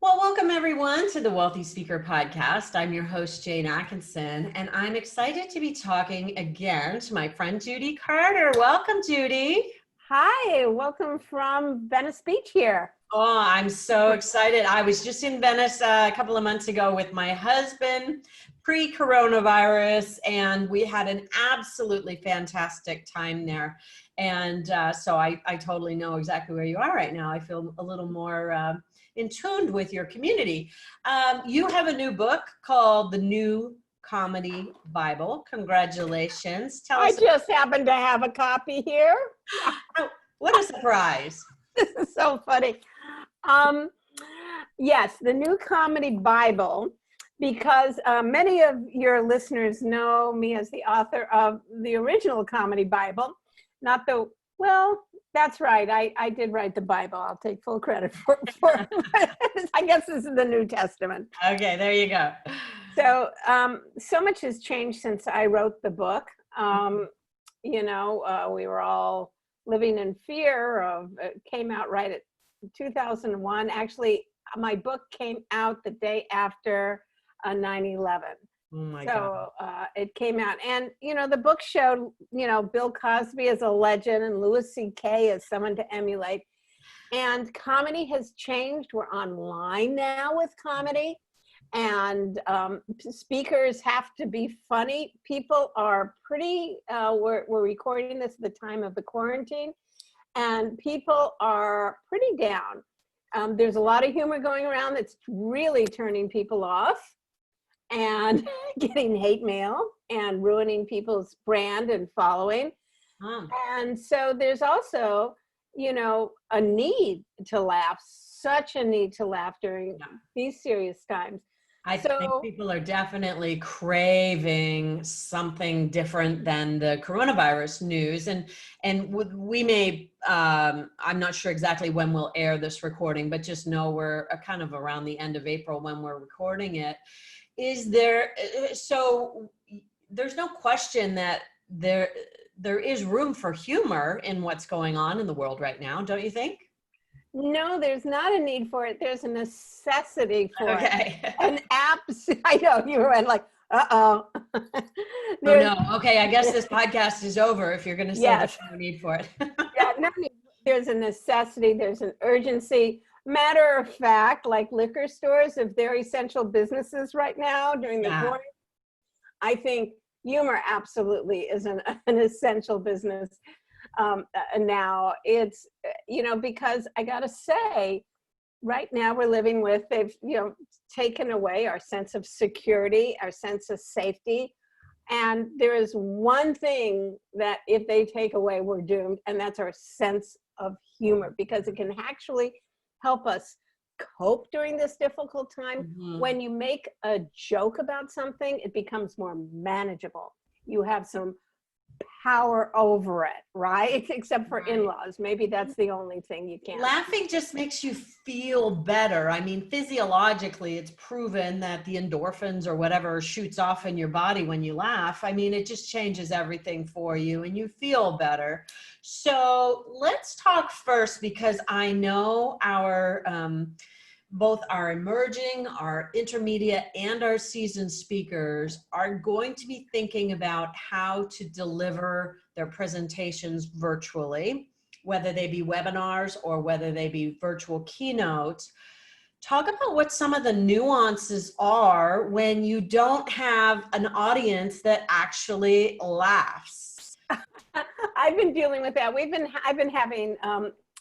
Well, welcome everyone to the Wealthy Speaker Podcast. I'm your host, Jane Atkinson, and I'm excited to be talking again to my friend, Judy Carter. Welcome, Judy. Hi, welcome from Venice Beach here. Oh, I'm so excited. I was just in Venice a couple of months ago with my husband, pre-coronavirus, and we had an absolutely fantastic time there. And so I totally know exactly where you are right now. I feel a little more in tune with your community. You have a new book called The New Comedy Bible. Congratulations. Tell us. I just happen to have a copy here. Oh, what a surprise. This is so funny. Yes, The New Comedy Bible, because many of your listeners know me as the author of the original Comedy Bible, not the, well, that's right. I did write the Bible. I'll take full credit for it. I guess this is the New Testament. Okay, there you go. So, so much has changed since I wrote the book. We were all living in fear of, it came out right at 2001. Actually, my book came out the day after 9/11. Oh my So God. it came out, and the book showed Bill Cosby as a legend and Louis C.K. as someone to emulate. And comedy has changed. We're online now with comedy, and speakers have to be funny. People are pretty. We're recording this at the time of the quarantine, and people are pretty down. There's a lot of humor going around that's really turning people off and getting hate mail and ruining people's brand and following. And so there's also, a need to laugh, such a need to laugh during these serious times. I think people are definitely craving something different than the coronavirus news. And we may, I'm not sure exactly when we'll air this recording, but just know we're kind of around the end of April when we're recording it. So there's no question that there is room for humor in what's going on in the world right now, don't you think? No, there's not a need for it. There's a necessity for it. An I know, you were like, uh-oh. Oh, no. Okay, I guess this podcast is over if you're going to say there's no need for it. Yeah, no need. There's a necessity. There's an urgency. Matter of fact, like liquor stores, if they're essential businesses right now during the quarantine, I think humor absolutely is an essential business. Now it's, because I got to say, right now we're living with, they've, taken away our sense of security, our sense of safety. And there is one thing that if they take away, we're doomed. And that's our sense of humor, because it can actually help us cope during this difficult time. Mm-hmm. When you make a joke about something, it becomes more manageable. You have some power over it, right? Except for in-laws. Maybe that's the only thing you can't. Laughing just makes you feel better. I mean, physiologically, it's proven that the endorphins or whatever shoots off in your body when you laugh. I mean, it just changes everything for you and you feel better. So let's talk first, because I know our both our emerging, our intermediate, and our seasoned speakers are going to be thinking about how to deliver their presentations virtually, whether they be webinars or whether they be virtual keynotes. Talk about what some of the nuances are when you don't have an audience that actually laughs. I've been dealing with that. I've been having,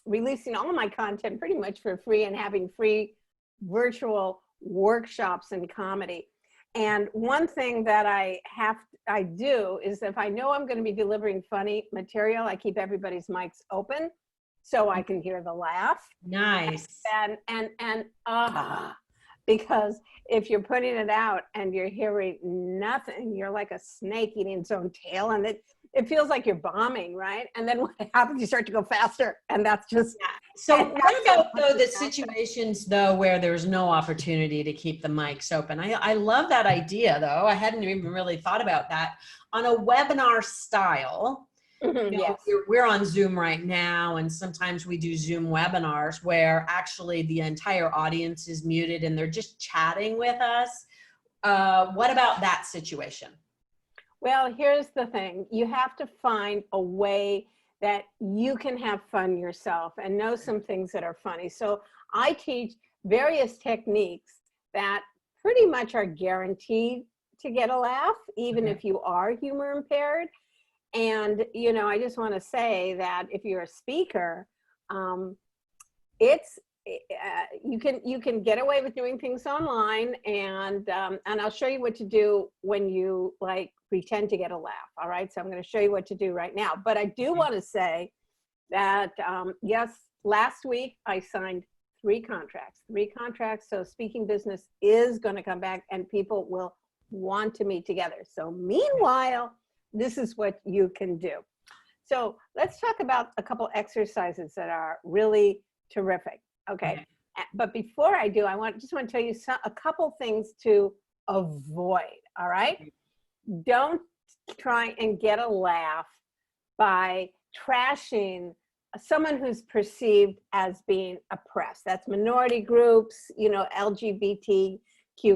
releasing all of my content pretty much for free and having free virtual workshops in comedy. And one thing that I do is, if I know I'm going to be delivering funny material, I keep everybody's mics open so I can hear the laugh. Nice. Because if you're putting it out and you're hearing nothing, you're like a snake eating its own tail, and it feels like you're bombing, right? And then what happens, you start to go faster, and that's just... So what about, though, the situations, though, where there's no opportunity to keep the mics open? I love that idea, though. I hadn't even really thought about that. On a webinar style, Yes. We're on Zoom right now, and sometimes we do Zoom webinars where actually the entire audience is muted and they're just chatting with us. What about that situation? Well, here's the thing. You have to find a way that you can have fun yourself and know some things that are funny. So I teach various techniques that pretty much are guaranteed to get a laugh, even if you are humor impaired. And, I just want to say that if you're a speaker, it's you can get away with doing things online, and I'll show you what to do when you like pretend to get a laugh. All right, so I'm going to show you what to do right now. But I do want to say that yes, last week I signed 3 contracts. So speaking business is going to come back, and people will want to meet together. So meanwhile, this is what you can do. So let's talk about a couple exercises that are really terrific. Okay. But before I do, just want to tell you a couple things to avoid. All right. Don't try and get a laugh by trashing someone who's perceived as being oppressed. That's minority groups, LGBTQ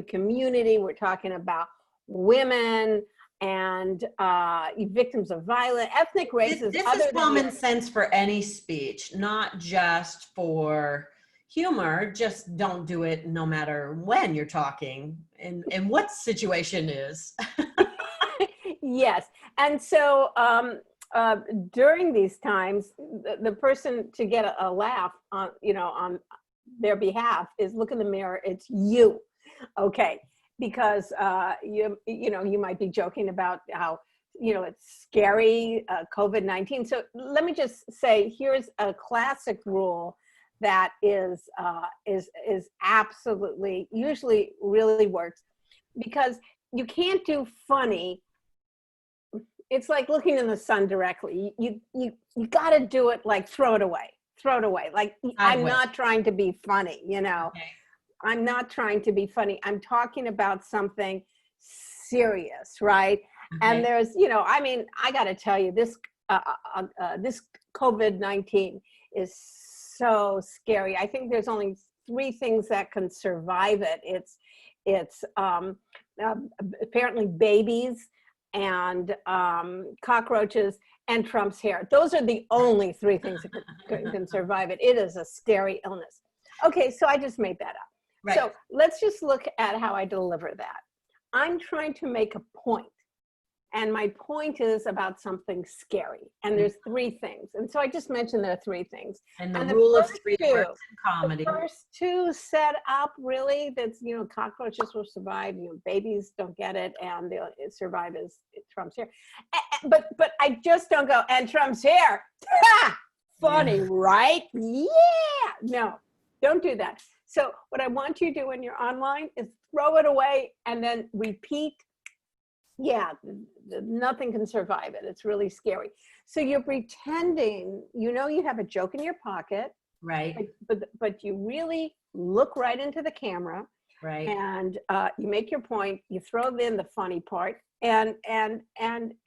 community. We're talking about women and victims of violence, ethnic races. This is common sense for any speech, not just for humor. Just don't do it no matter when you're talking and what situation is. Yes. And so during these times, the person to get a laugh on their behalf is look in the mirror. It's you. Okay. Because you might be joking about how it's scary, COVID-19. So let me just say, here's a classic rule that is absolutely, usually really works, because you can't do funny. It's like looking in the sun directly. You got to do it like throw it away. Like I'm not trying to be funny, Okay. I'm not trying to be funny. I'm talking about something serious, right? Okay. And there's, I got to tell you, this COVID-19 is so scary. I think there's only 3 things that can survive it. It's apparently babies and cockroaches and Trump's hair. Those are the only 3 things that can survive it. It is a scary illness. Okay, so I just made that up. Right. So let's just look at how I deliver that. I'm trying to make a point, and my point is about something scary. And there's 3 things. And so I just mentioned there are 3 things. And the rule of 3 works in comedy. The first 2 set up really that's, cockroaches will survive, babies don't get it, and they'll survive as Trump's hair. But I just don't go, and Trump's hair. Funny, right? Yeah. No, don't do that. So what I want you to do when you're online is throw it away and then repeat. Yeah, nothing can survive it. It's really scary. So you're pretending, you have a joke in your pocket. Right. But you really look right into the camera. Right. And you make your point, you throw in the funny part, and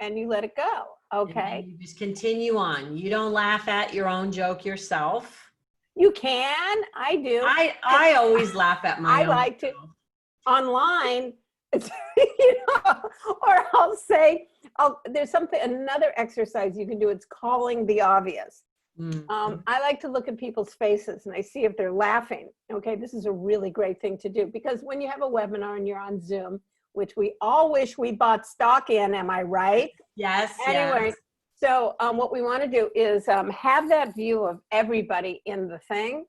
you let it go. Okay. And you just continue on. You don't laugh at your own joke yourself. You can. I do. I always laugh at my own. I like to. Online, or I'll say, there's another exercise you can do. It's calling the obvious. Mm-hmm. I like to look at people's faces and I see if they're laughing. Okay, this is a really great thing to do, because when you have a webinar and you're on Zoom, which we all wish we bought stock in, am I right? Yes. Anyway. Yes. So what we want to do is have that view of everybody in the thing,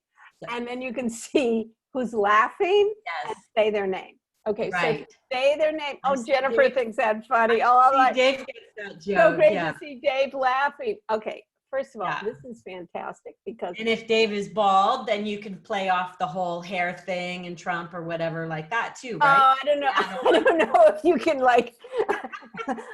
and then you can see who's laughing and say their name. Okay, right. So say their name. Oh, Jennifer thinks that's funny. Oh, all right. Dave gets that joke. So great to see Dave laughing. Okay, first of all, this is fantastic because. And if Dave is bald, then you can play off the whole hair thing and Trump or whatever like that too, right? Oh, I don't know. I don't know if you can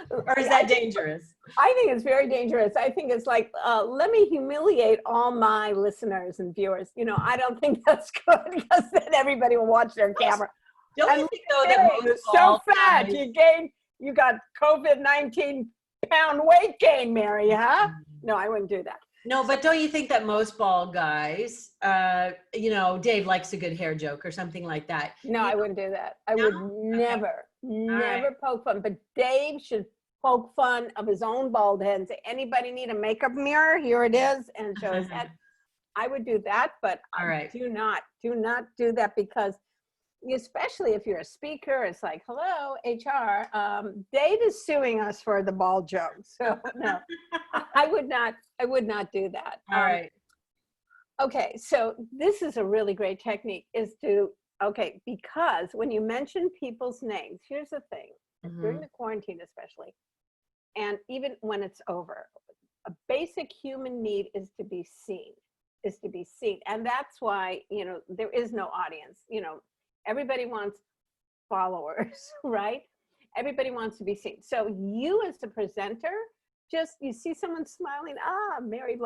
or is that dangerous? I think it's very dangerous. I think it's like, let me humiliate all my listeners and viewers. I don't think that's good, because then everybody will watch their camera. Don't you think though that you're so fat, you got COVID-19 pound weight gain, Mary, huh? No, I wouldn't do that. No, but don't you think that most bald guys, you know, Dave likes a good hair joke or something like that? No, I wouldn't do that. I would never, never poke fun. But Dave should poke fun of his own bald head and say, anybody need a makeup mirror? Here it is, and show his head. I would do that, but do not do that, because especially if you're a speaker, it's like, hello, HR, Dave is suing us for the bald joke. So no, I would not do that. All right. Okay, so this is a really great technique, is to, because when you mention people's names, here's the thing, during the quarantine especially, and even when it's over, a basic human need is to be seen, And that's why, you know, there is no audience, you know, everybody wants followers, right? Everybody wants to be seen. So you as the presenter, just, you see someone smiling, Mary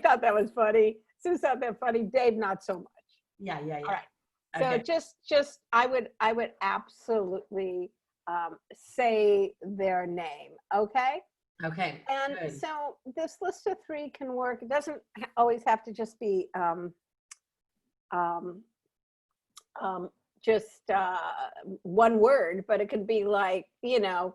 thought that was funny. Sue thought that funny. Dave, not so much. Yeah. All right. So just, I would absolutely say their name. Okay. Okay. And good. So this list of 3 can work. It doesn't always have to just be one word, but it could be like, you know,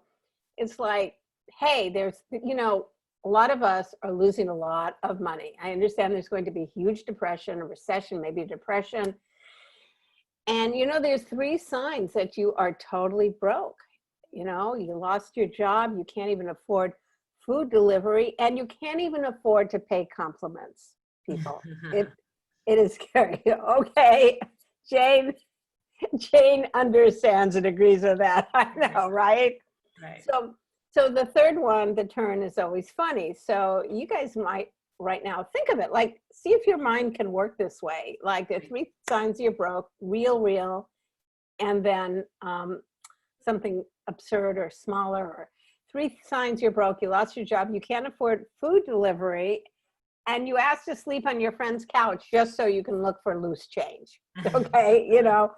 it's like, hey, there's, you know, a lot of us are losing a lot of money. I understand there's going to be a huge depression, a recession, maybe a depression. And, you know, there's 3 signs that you are totally broke. You know, you lost your job, you can't even afford food delivery, and you can't even afford to pay compliments, people. It is scary. Okay, Jane understands and agrees with that. I know, right? Right. So the third one, the turn, is always funny. So you guys might right now think of it, like, see if your mind can work this way. Like, the 3 signs you're broke, real, and then something absurd or smaller, or 3 signs you're broke, you lost your job, you can't afford food delivery, and you ask to sleep on your friend's couch just so you can look for loose change. Okay, you know,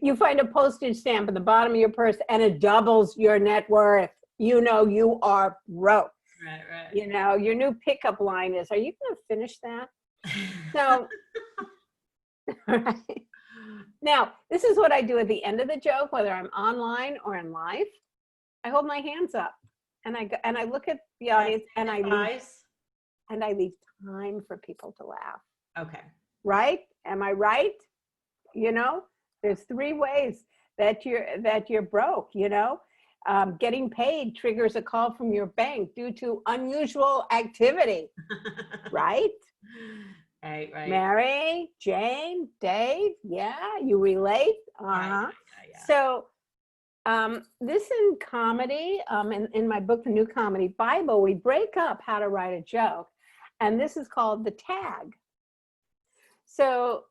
you find a postage stamp in the bottom of your purse and it doubles your net worth. You know, you are broke. Right. You know, your new pickup line is, are you going to finish that? So, right. Now, this is what I do at the end of the joke, whether I'm online or in live. I hold my hands up and I look at the audience, and I leave time for people to laugh. Okay. Right? Am I right? You know, there's 3 ways that you're broke, you know. Getting paid triggers a call from your bank due to unusual activity. Right? Right. Mary, Jane, Dave, yeah, you relate? Yeah. So this in comedy, in my book, The New Comedy Bible, we break up how to write a joke, and this is called the tag. So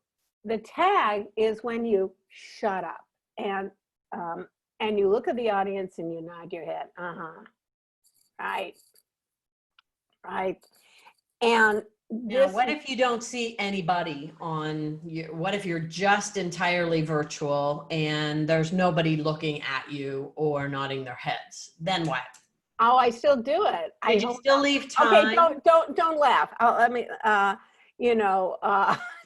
the tag is when you shut up and you look at the audience and you nod your head. Right. And now, what if you don't see anybody on your, what if you're just entirely virtual and there's nobody looking at you or nodding their heads? Then what? Oh, I still do it. I still leave time. Okay, don't laugh. You know,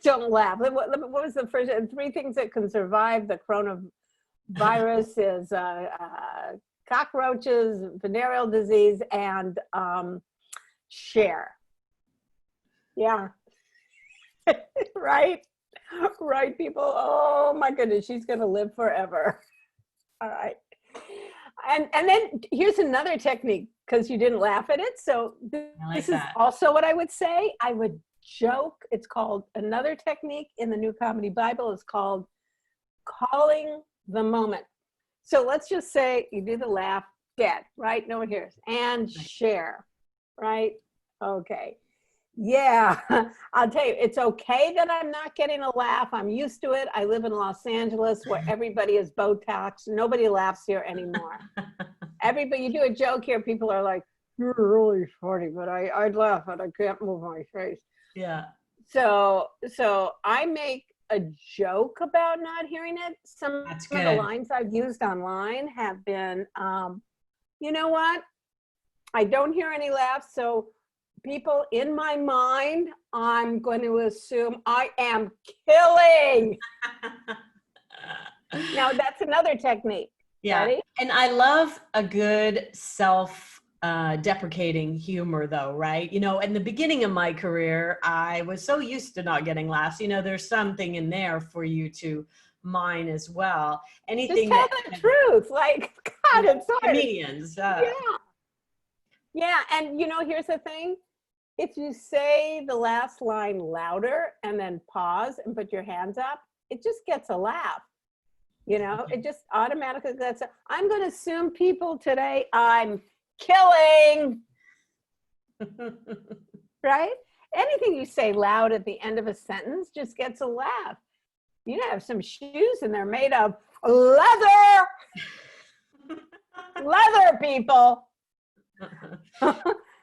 don't laugh. What was the first 3 things that can survive the coronavirus is cockroaches, venereal disease, and share. Yeah. Right, people. Oh my goodness, she's gonna live forever. All right. And then here's another technique, because you didn't laugh at it. So this is also what I would say. I would joke. It's called, another technique in the New Comedy Bible is called calling the moment. So let's just say you do the laugh, dead, right? No one hears. And share, right? Okay. Yeah, I'll tell you, it's okay that I'm not getting a laugh. I'm used to it. I live in Los Angeles where everybody is Botox. Nobody laughs here anymore. Everybody, you do a joke here, people are like, you're really funny, but I'd laugh, but I can't move my face. Yeah. So I make a joke about not hearing it. Some of the lines I've used online have been, you know what? I don't hear any laughs. So people, in my mind, I'm going to assume I am killing. Now that's another technique. Yeah. Ready? And I love a good deprecating humor though, right? You know, in the beginning of my career, I was so used to not getting laughs. You know, there's something in there for you to mine as well. Anything Just tell the truth. Like, God, it's hard. Comedians. Yeah. Yeah. And you know, here's the thing. If you say the last line louder and then pause and put your hands up, it just gets a laugh. You know, it just automatically gets a, I'm going to assume people today I'm killing. Right? Anything you say loud at the end of a sentence just gets a laugh. You have some shoes and they're made of leather. Leather, people.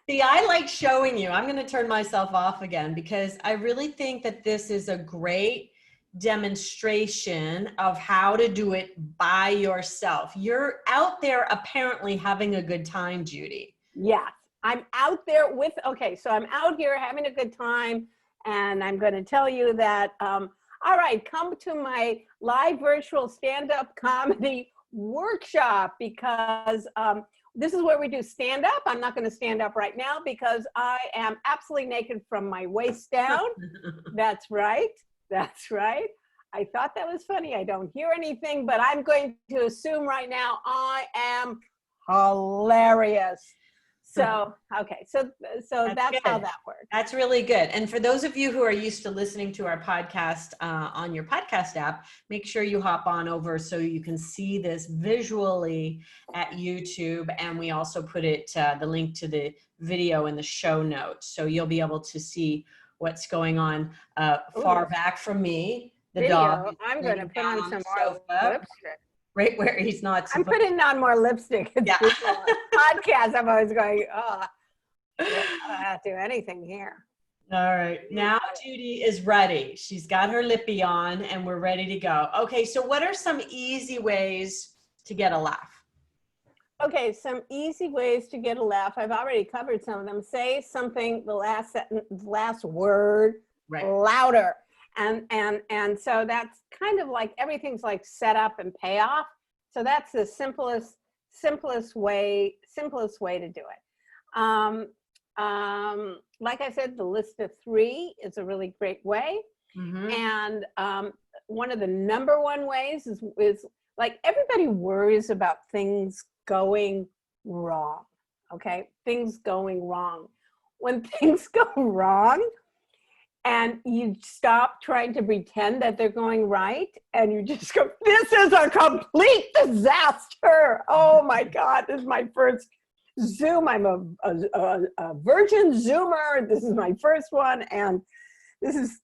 See, I like showing you. I'm going to turn myself off again because I really think that this is a great demonstration of how to do it by yourself. You're out there apparently having a good time, Judy. Yes, I'm out there with, okay, so I'm out here having a good time, and I'm going to tell you that, all right, come to my live virtual stand-up comedy workshop because this is where we do stand-up. I'm not going to stand up right now because I am absolutely naked from my waist down. That's right. That's right. I thought that was funny. I don't hear anything, but I'm going to assume right now I am hilarious. So, okay. So that's how that works. That's really good. And for those of you who are used to listening to our podcast on your podcast app, make sure you hop on over so you can see this visually at YouTube. And we also put it, the link to the video in the show notes. So you'll be able to see what's going on far back from me, the video, dog. I'm going to put on some more lipstick. Right where he's not I'm putting on more lipstick. It's podcast. I'm always going, oh, I don't have to do anything here. All right. Now Judy is ready. She's got her lippy on and we're ready to go. Okay. So what are some easy ways to get a laugh? Okay. Some easy ways to get a laugh. I've already covered some of them. Say something, the last sentence, last word louder. And so that's kind of like everything's like set up and payoff. So that's the simplest way to do it. Like I said, the list of 3 is a really great way. Mm-hmm. And one of the number one ways is like everybody worries about things going wrong. Okay, things going wrong. When things go wrong, and you stop trying to pretend that they're going right, and you just go, this is a complete disaster. Oh my God, this is my first Zoom. I'm a virgin Zoomer. This is my first one. And this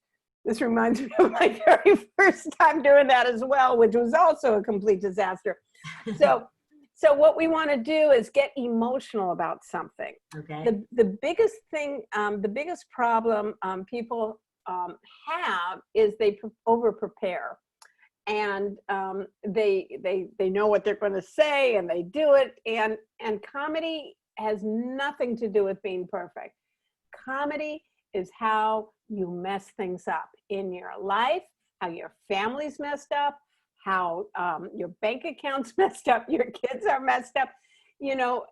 reminds me of my very first time doing that as well, which was also a complete disaster. So what we want to do is get emotional about something. Okay. The biggest thing, the biggest problem people have is they over prepare, and they know what they're going to say and they do it. And comedy has nothing to do with being perfect. Comedy is how you mess things up in your life, how your family's messed up, how your bank account's messed up, your kids are messed up. You know,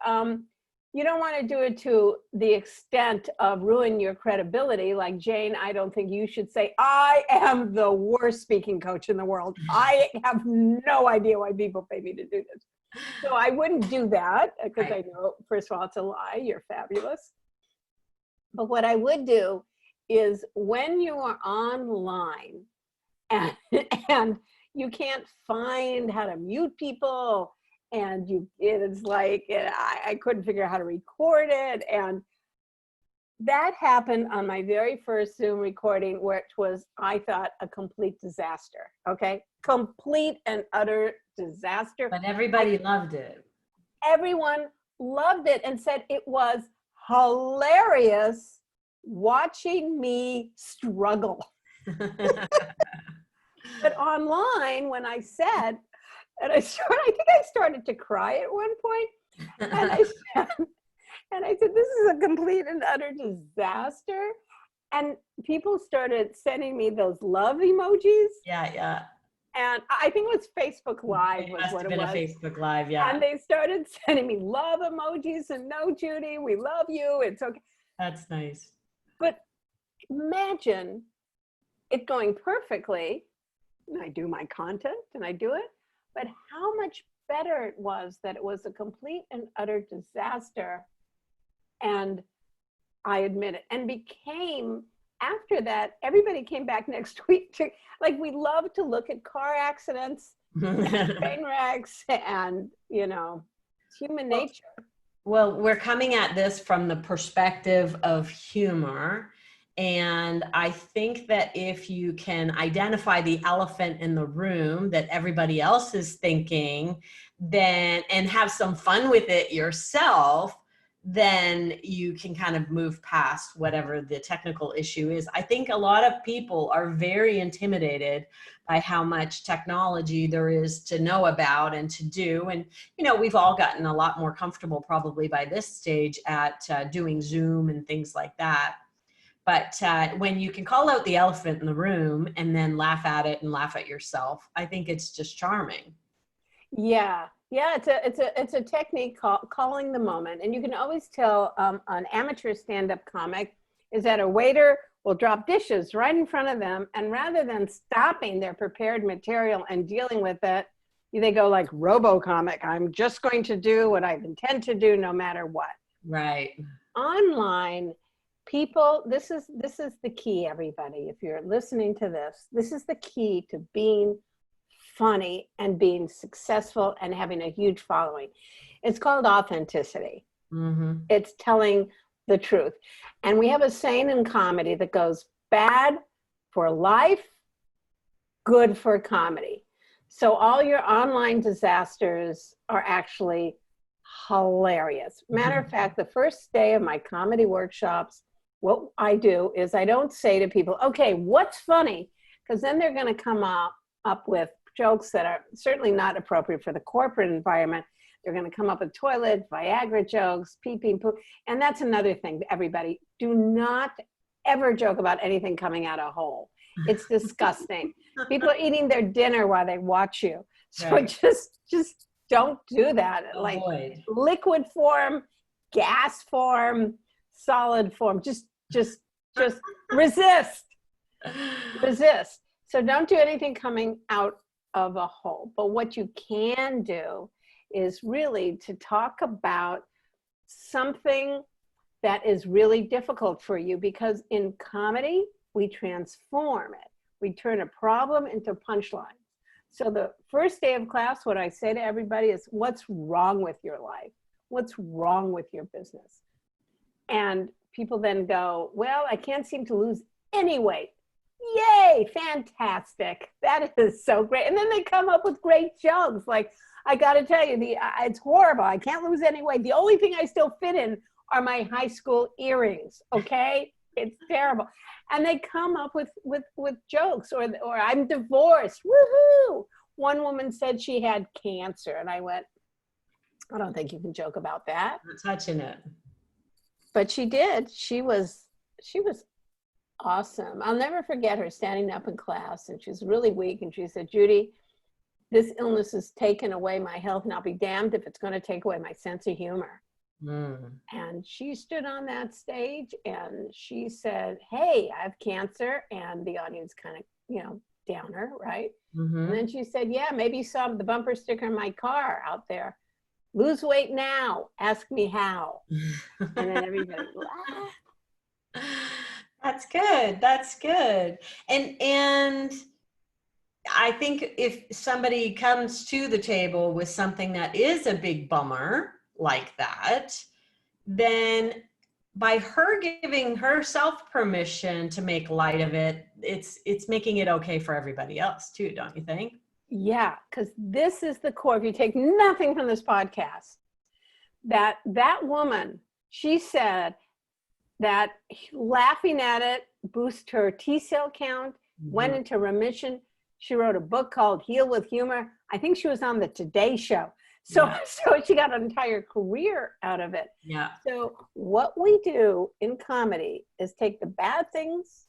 you don't want to do it to the extent of ruin your credibility. Like, Jane, I don't think you should say, I am the worst speaking coach in the world. I have no idea why people pay me to do this. So I wouldn't do that because I know, first of all, it's a lie. You're fabulous. But what I would do is when you are online and you can't find how to mute people, and it's like, I couldn't figure out how to record it. And that happened on my very first Zoom recording, which was, I thought, a complete disaster. Okay. Complete and utter disaster. But everybody loved it. Everyone loved it and said it was hilarious watching me struggle. But online, when I said, and I think I started to cry at one point, and I said, And I said, this is a complete and utter disaster. And people started sending me those love emojis. Yeah, yeah. And I think it was Facebook Live It was must what have it been a was. Facebook Live, yeah. And they started sending me love emojis and no, Judy, we love you. It's okay. That's nice. But imagine it going perfectly. And I do my content and I do it. But how much better it was that it was a complete and utter disaster. And I admit it. And became, after that, everybody came back next week to, like, we love to look at car accidents, train wrecks, and, you know, it's human nature. Well, we're coming at this from the perspective of humor. And I think that if you can identify the elephant in the room that everybody else is thinking, then, and have some fun with it yourself, then you can kind of move past whatever the technical issue is. I think a lot of people are very intimidated by how much technology there is to know about and to do. And, you know, we've all gotten a lot more comfortable probably by this stage at doing Zoom and things like that. But when you can call out the elephant in the room and then laugh at it and laugh at yourself, I think it's just charming. Yeah, yeah, it's a technique called calling the moment, and you can always tell an amateur stand-up comic is that a waiter will drop dishes right in front of them, and rather than stopping their prepared material and dealing with it, they go like RoboComic. I'm just going to do what I intend to do, no matter what. Right. Online, people, this is the key, everybody. If you're listening to this is the key to being funny and being successful and having a huge following. It's called authenticity. Mm-hmm. It's telling the truth. And we have a saying in comedy that goes, bad for life, good for comedy. So all your online disasters are actually hilarious. Matter of fact, the first day of my comedy workshops, what I do is I don't say to people, okay, what's funny? Because then they're going to come up with jokes that are certainly not appropriate for the corporate environment. They're going to come up with toilet, Viagra jokes, pee-pee, poo. And that's another thing, everybody. Do not ever joke about anything coming out of a hole. It's disgusting. People are eating their dinner while they watch you. So Right. just don't do that. Avoid. Like liquid form, gas form, solid form. Just resist. Resist. So don't do anything coming out of a hole. But what you can do is really to talk about something that is really difficult for you, because in comedy, we transform it. We turn a problem into punchline. So the first day of class, what I say to everybody is, what's wrong with your life? What's wrong with your business? And people then go, well, I can't seem to lose any weight. Yay, fantastic. That is so great. And then they come up with great jokes. Like, I got to tell you, it's horrible. I can't lose any weight. The only thing I still fit in are my high school earrings. Okay. It's terrible. And they come up with jokes, or I'm divorced. Woohoo. One woman said she had cancer. And I went, I don't think you can joke about that. Not touching it. But she did. She was awesome. I'll never forget her standing up in class, and she was really weak. And she said, Judy, this illness has taken away my health, and I'll be damned if it's going to take away my sense of humor. And she stood on that stage and she said, hey, I have cancer. And the audience kind of, down her, right? And then she said, yeah, maybe you saw the bumper sticker in my car out there. Lose weight now. Ask me how. And then everybody laughed. That's good. That's good. And I think if somebody comes to the table with something that is a big bummer like that, then by her giving herself permission to make light of it, it's making it okay for everybody else too, don't you think? Yeah, because this is the core. If you take nothing from this podcast, that woman, she said that laughing at it boosts her T-cell count, went into remission. She wrote a book called Heal with Humor. I think she was on the Today Show. So, Yeah. so she got an entire career out of it. Yeah. So what we do in comedy is take the bad things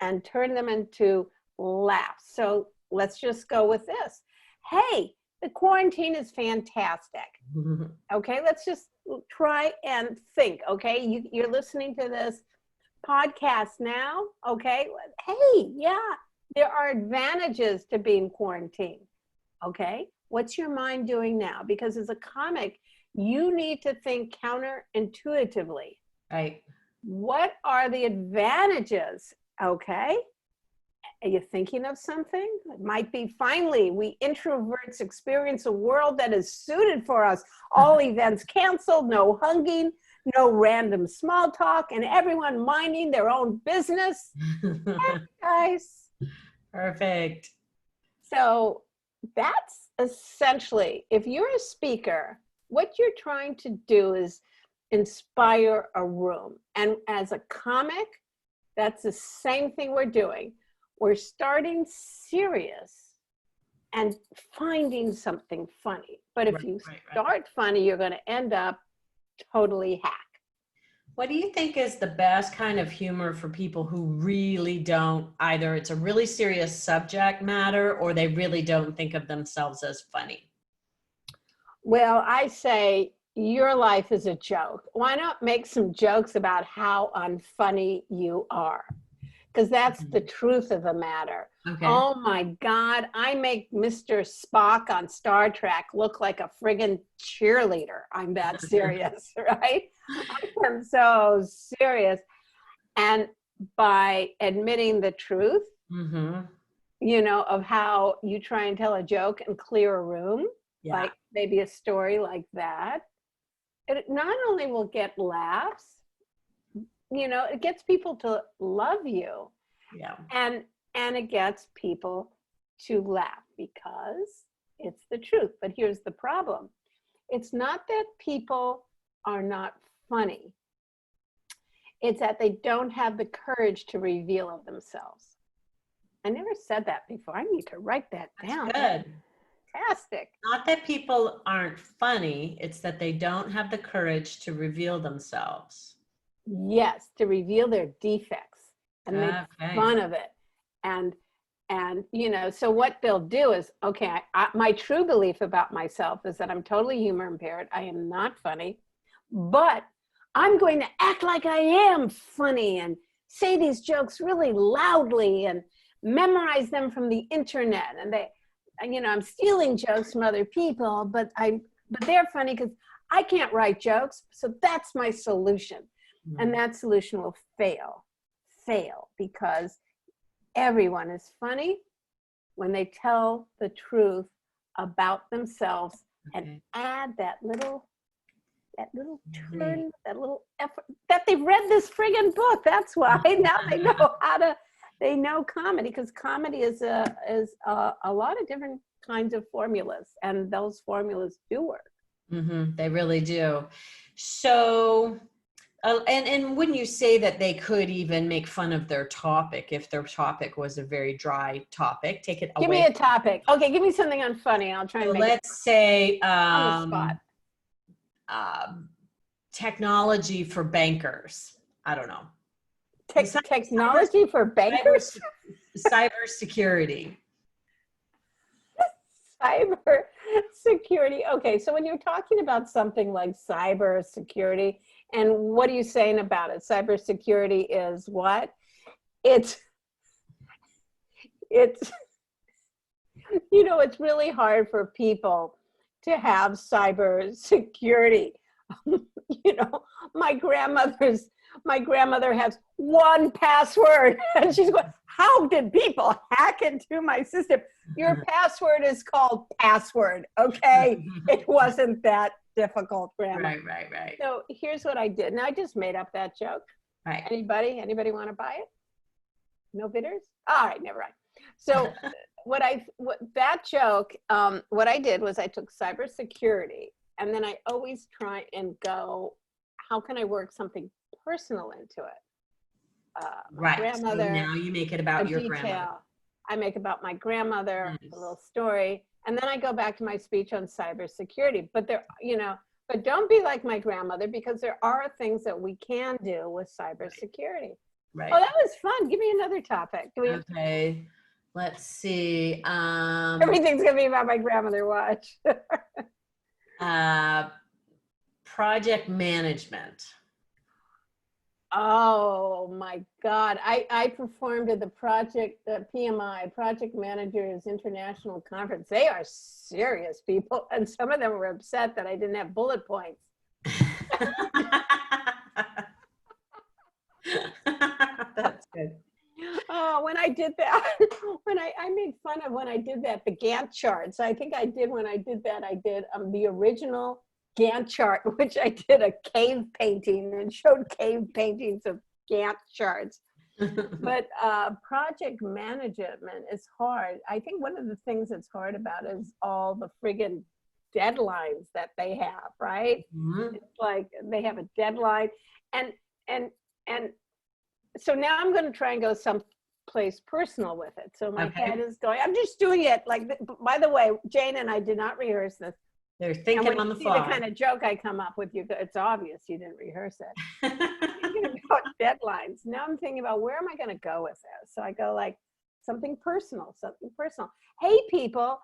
and turn them into laughs. So let's just go with this. Hey, the quarantine is fantastic. Okay, let's just try and think. Okay, you're listening to this podcast now. Okay, hey, yeah, there are advantages to being quarantined. Okay, what's your mind doing now? Because as a comic, you need to think counterintuitively. Right. What are the advantages? Okay, are you thinking of something? It might be, finally, we introverts experience a world that is suited for us. All events canceled, no hugging, no random small talk, and everyone minding their own business. Yeah, guys. Perfect. So that's essentially, if you're a speaker, what you're trying to do is inspire a room. And as a comic, that's the same thing we're doing. We're starting serious and finding something funny. But if you start funny, you're going to end up totally hack. What do you think is the best kind of humor for people who really don't, either it's a really serious subject matter or they really don't think of themselves as funny? Well, I say your life is a joke. Why not make some jokes about how unfunny you are? Because that's the truth of the matter. Okay. Oh my God, I make Mr. Spock on Star Trek look like a friggin' cheerleader. I'm that serious, right? I am so serious. And by admitting the truth, you know, of how you try and tell a joke and clear a room, like maybe a story like that, it not only will get laughs, you know, it gets people to love you. Yeah. And it gets people to laugh because it's the truth. But here's the problem. It's not that people are not funny. It's that they don't have the courage to reveal of themselves. I never said that before. I need to write that down. Good. Fantastic. Not that people aren't funny, it's that they don't have the courage to reveal themselves. Yes, to reveal their defects and make fun of it. And you know, so what they'll do is, okay, my true belief about myself is that I'm totally humor impaired. I am not funny, but I'm going to act like I am funny and say these jokes really loudly and memorize them from the internet. And they, you know, I'm stealing jokes from other people, but they're funny because I can't write jokes. So that's my solution. And that solution will fail because everyone is funny when they tell the truth about themselves and add that little turn, that little effort, that they've read this friggin' book. That's why now they know comedy, because comedy is a lot of different kinds of formulas, and those formulas do work. They really do. So, and wouldn't you say that they could even make fun of their topic if their topic was a very dry topic? Take it away. Give me a topic. Okay, give me something unfunny. I'll try and make let's say on the spot. Technology for bankers. I don't know. Technology for bankers? Cyber security. Cyber security. Okay, so when you're talking about something like cyber security, and what are you saying about it? Cyber security is what? It's you know, it's really hard for people to have cyber security. You know, my grandmother has one password, and she's going, how did people hack into my system? Your password is called password, okay? It wasn't that difficult, Grandma. Right. So here's what I did. And I just made up that joke. Right. Anybody want to buy it? No bidders? All right, never mind. So what I did was I took cybersecurity, and then I always try and go, how can I work something personal into it? Right. Grandmother. So now you make it about your grandmother. I make about my grandmother, Nice. a little story, and then I go back to my speech on cybersecurity. But but don't be like my grandmother, because there are things that we can do with cybersecurity. Right. Oh, that was fun. Give me another topic. Okay. Let's see. Everything's gonna be about my grandmother. Watch. Project management. Oh my God. I performed at the PMI, Project Managers International Conference. They are serious people. And some of them were upset that I didn't have bullet points. That's good. Oh, when I did that, when I made fun of when I did that, the Gantt charts. I think I did, when I did that, I did the original Gantt chart, which I did a cave painting and showed cave paintings of Gantt charts. But project management is hard. I think one of the things that's hard about it is all the friggin' deadlines that they have, right? Mm-hmm. It's like they have a deadline. And so now I'm going to try and go someplace personal with it. So my head is going, I'm just doing it. Like, by the way, Jane and I did not rehearse this. They're thinking on the fly. The kind of joke I come up with, it's obvious you didn't rehearse it. I'm thinking about deadlines. Now I'm thinking about, where am I going to go with this? So I go like something personal. Hey, people,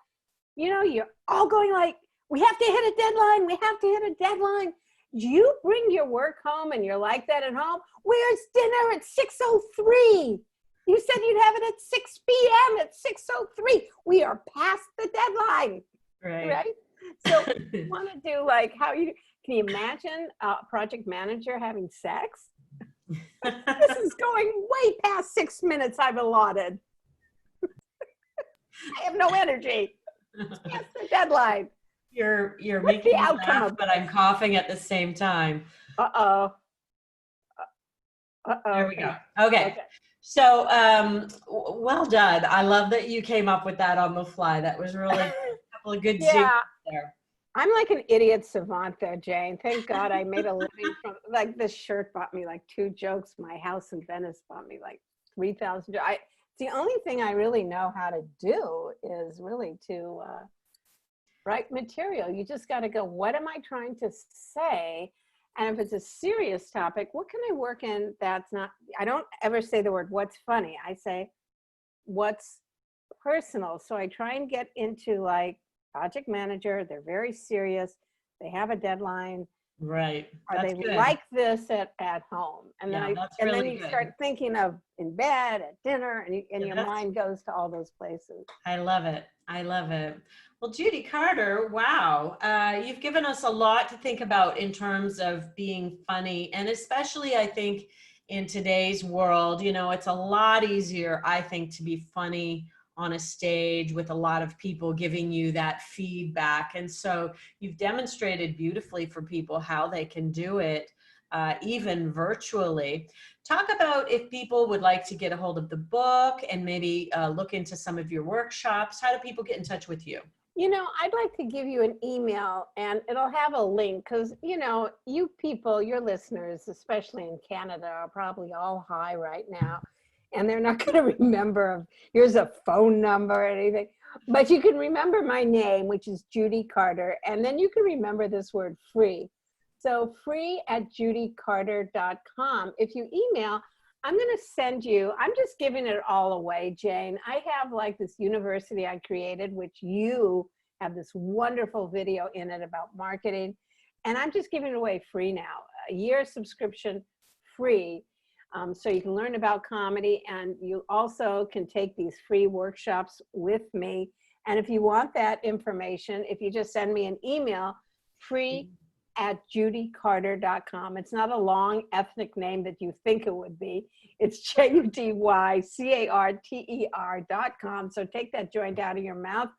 you're all going like, we have to hit a deadline. We have to hit a deadline. Do you bring your work home and you're like that at home? Where's dinner at 6:03? You said you'd have it at 6 p.m. at 6:03. We are past the deadline. Right? So you want to do like can you imagine a project manager having sex? This is going way past 6 minutes I've allotted. I have no energy. It's past the deadline. You're making me laugh, but I'm coughing at the same time. There we go. Okay. So, well done. I love that you came up with that on the fly. That was really a couple of good zooms there. I'm like an idiot savant there, Jane. Thank God I made a living from, like, this shirt bought me like 2 jokes. My house in Venice bought me like 3,000. It's the only thing I really know how to do is really to write material. You just got to go, what am I trying to say? And if it's a serious topic, what can I work in that's not, I don't ever say the word what's funny. I say what's personal. So I try and get into like project manager. They're very serious. They have a deadline. Right. Are they good. Like this at home? And then then you start thinking of in bed, at dinner, and your mind goes to all those places. I love it. I love it. Well, Judy Carter, wow. You've given us a lot to think about in terms of being funny. And especially, I think, in today's world, it's a lot easier, I think, to be funny on a stage with a lot of people giving you that feedback. And so you've demonstrated beautifully for people how they can do it, even virtually. Talk about if people would like to get a hold of the book and maybe look into some of your workshops. How do people get in touch with you? I'd like to give you an email, and it'll have a link, because, you people, your listeners, especially in Canada, are probably all high right now. And they're not going to remember, here's a phone number or anything. But you can remember my name, which is Judy Carter. And then you can remember this word free. So free@judycarter.com. If you email, I'm going to send you, I'm just giving it all away, Jane. I have like this university I created, which you have this wonderful video in it about marketing. And I'm just giving it away free now. A year subscription free. So you can learn about comedy, and you also can take these free workshops with me. And if you want that information, if you just send me an email, free@judycarter.com. It's not a long ethnic name that you think it would be. It's JUDYCARTER.com. So take that joint out of your mouth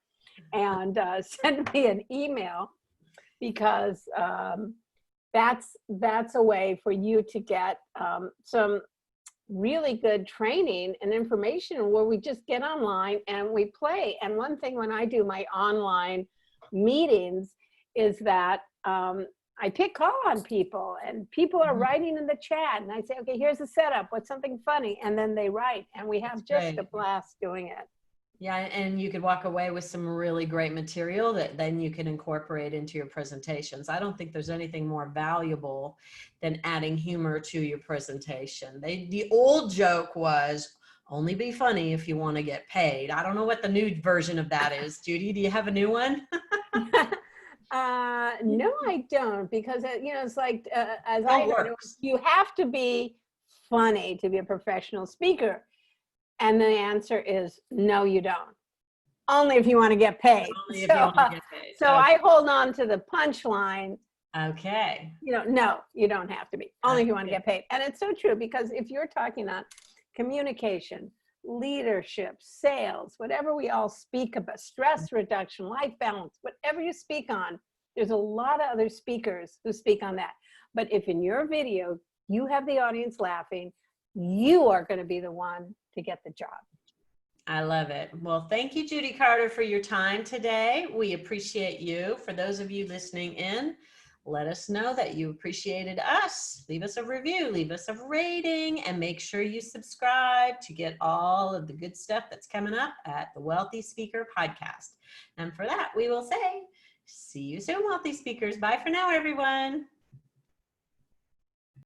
and send me an email, because that's a way for you to get some really good training and information where we just get online and we play. And one thing when I do my online meetings is that I call on people, and people are writing in the chat, and I say, okay, here's the setup. What's something funny? And then they write, and we have a blast doing it. Yeah, and you could walk away with some really great material that then you can incorporate into your presentations. I don't think there's anything more valuable than adding humor to your presentation. The old joke was only be funny if you want to get paid. I don't know what the new version of that is. Judy, do you have a new one? No, I don't, because it's like as I Still heard it, works. you have to be funny to be a professional speaker, and the answer is no, you don't. Only if you want to get paid. Only if you want to get paid. So I hold on to the punchline. Okay. No, you don't have to be. Only if you want to Okay. get paid. And it's so true, because if you're talking on communication, leadership, sales, whatever we all speak about, stress reduction, life balance, whatever you speak on, there's a lot of other speakers who speak on that. But if in your video, you have the audience laughing, you are going to be the one to get the job. I love it. Well, thank you, Judy Carter, for your time today. We appreciate you. For those of you listening in, let us know that you appreciated us. Leave us a review, leave us a rating, and make sure you subscribe to get all of the good stuff that's coming up at the Wealthy Speaker Podcast. And for that, we will say, see you soon, Wealthy Speakers. Bye for now, everyone.